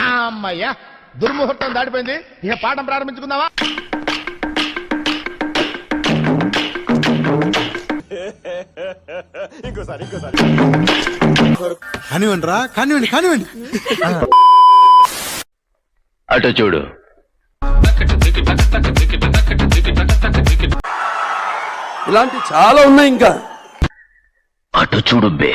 అమ్మయ్యా, దుర్ముహూర్తం దాటిపోయింది. ఇక పాఠం ప్రారంభించుకుందామా? ఇంకోసారి కానివ్వండి రా, కానివ్వండి. అటు చూడు. ఇలాంటి చాలా ఉన్నాయి ఇంకా. అటు చూడు బే.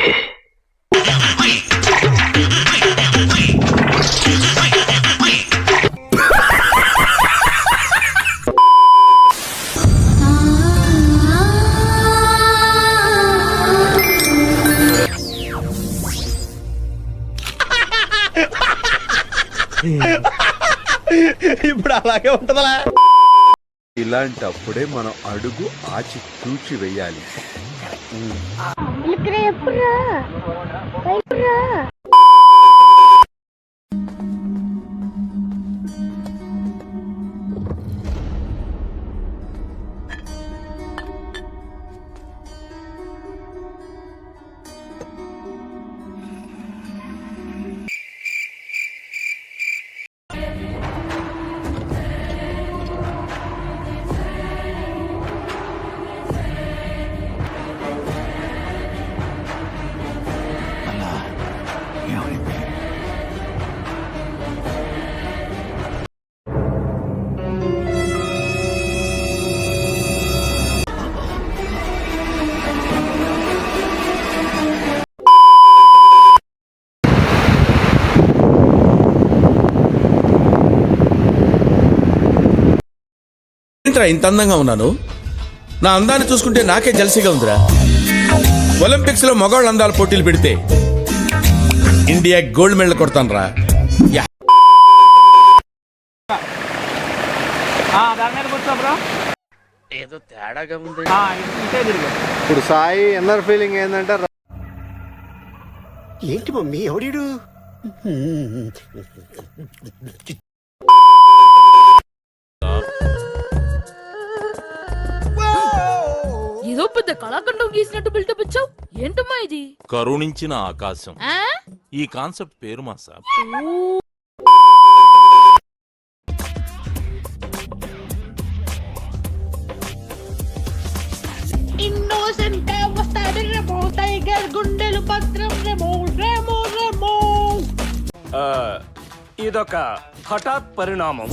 ఇప్పుడు అలాగే ఉంటదా? ఇలాంటప్పుడే మనం అడుగు ఆచి తూచి వెయ్యాలి. ఇంత అందంగా ఉన్నాను. నా అందాన్ని చూసుకుంటే నాకే జల్సీగా ఉందిరా. ఒలింపిక్స్ లో మగవాళ్ళ అందాల పోటీలు పెడితే ఇండియా గోల్డ్ మెడల్ కొడతాను రా. ఏదో తేడాగా ఉంది. ఇప్పుడు సాయి ఎన్నర్ ఫీలింగ్ ఏంటంటే, ఏంటి మమ్మీ ఎవడీడు? ఏదో పెద్ద కళాఖండం గీసినట్టు బిల్డప్ ఇచ్చావు. ఏంటమ్మా ఇది? కరుణించిన ఆకాశం. ఈ కాన్సెప్ట్ పేరు మా సాబ్. ఇదొక హఠాత్ పరిణామం,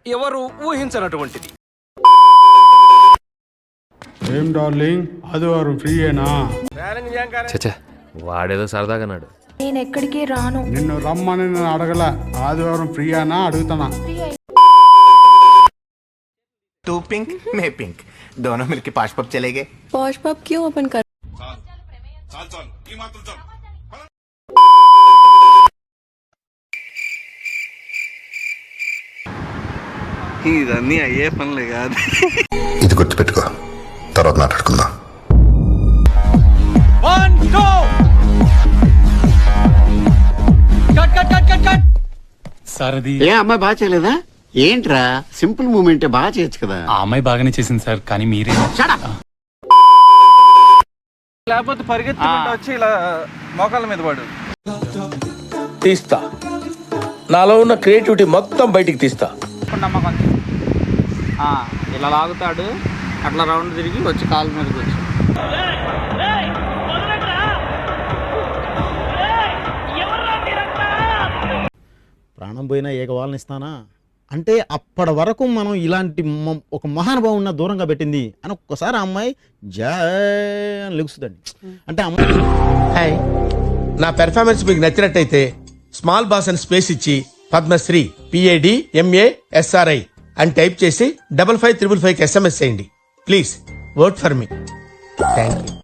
ఎవరు ఊహించినటువంటిది. ఏం డార్లింగ్, ఆదివారం ఫ్రీయేనా? వాడేదో సరదాగా. నేను ఎక్కడికి రాను. నిన్ను రమ్మని నేను అడగల. ఆదివారం ఫ్రీయేనా అడుగుతానా? तू पिंक मैं पिंक, दोनों मिलके पाश पब चले गए. पॉश पब क्यों ओपन कर? ఇదన్నీ అయ్యే పనులే కాదు. ఇది గుర్తుపెట్టుకో, తర్వాత మాట్లాడుకుందాం. సార్ అది ఏ అమ్మాయి బాగా చేయలేదా? ఏంట్రా సింపుల్ మూమెంట్ బాగా చేయొచ్చు కదా. ఆ అమ్మాయి బాగానే చేసింది సార్, కానీ మీరే. లేకపోతే పరిగెత్తుకుంటూ వచ్చి ఇలా మోకాళ్ళ మీద పడు. తీస్తా, నాలో ఉన్న క్రియేటివిటీ మొత్తం బయటికి తీస్తా. ఇలా లాగుతాడు, అట్లా రౌండ్ తిరిగి వచ్చి కాళ్ళ మీదకి వచ్చి ప్రాణం పోయినా ఏకవాళ్ళని ఇస్తానా అంటే అప్పటి వరకు మనం ఇలాంటి ఒక మహానుభావున్న దూరంగా పెట్టింది అని ఒక్కసారి ఆ అమ్మాయి అని లెగుస్తుందండి. అంటే హాయ్, నా పెర్ఫార్మెన్స్ మీకు నచ్చినట్టయితే స్మాల్ బాస్ అని స్పేస్ ఇచ్చి పద్మశ్రీ PADMASRI అని టైప్ చేసి 5555 SMS చేయండి. Please vote for me. Thank you.